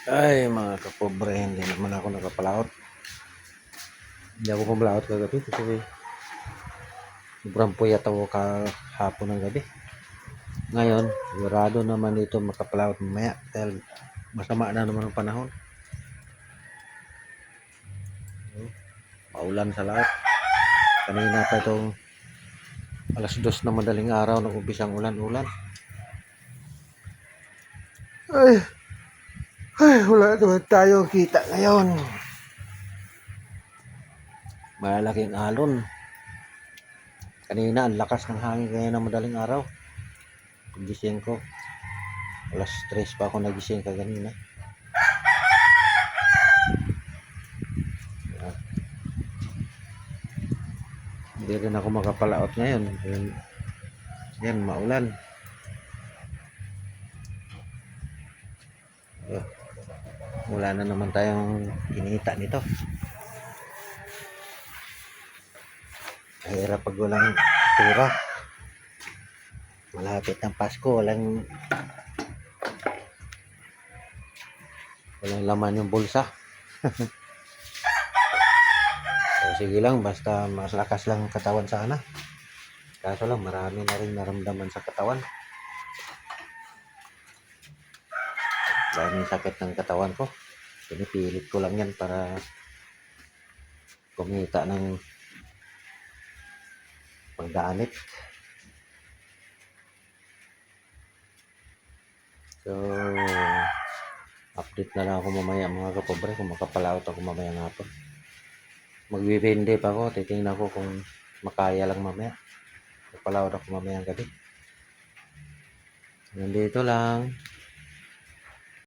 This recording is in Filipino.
Ay, mga kapobre, hindi naman ako nakapalaot. Hindi ako pumalaot kagabi kasi sobrang puyat ako kahapon ng gabi. Ngayon, sigurado naman dito makapalaot mamaya dahil masama na naman ang panahon. Maulan sa lahat. Kanina pa itong alas 2 na madaling araw nag-umpisang ulan-ulan. Ay, wala naman tayong kita ngayon. Malaking alon. Kanina ang lakas ng hangin ngayon ng madaling araw. Pagising ko, alas 3 pa ako nagising kaganina. Hindi rin ako makapalaot ngayon. Yan, maulan. Wala na naman tayong kinita nito. Mahirap pag walang pera. Malapit ng Pasko, walang laman yung bulsa. So, sige lang, basta mas lakas lang katawan sana. Kaso lang, marami na rin naramdaman sa katawan. Daming sakit ng katawan ko. Pinipilit ko lang yan para kumita ng panggamit. So, update na lang ako mamaya mga kapobre kung makapalaot ako mamaya nga po. Magbibindi pa ako, titingnan ko kung makaya lang mamaya. Magpalaot ako mamaya ang gabi. Nandito lang.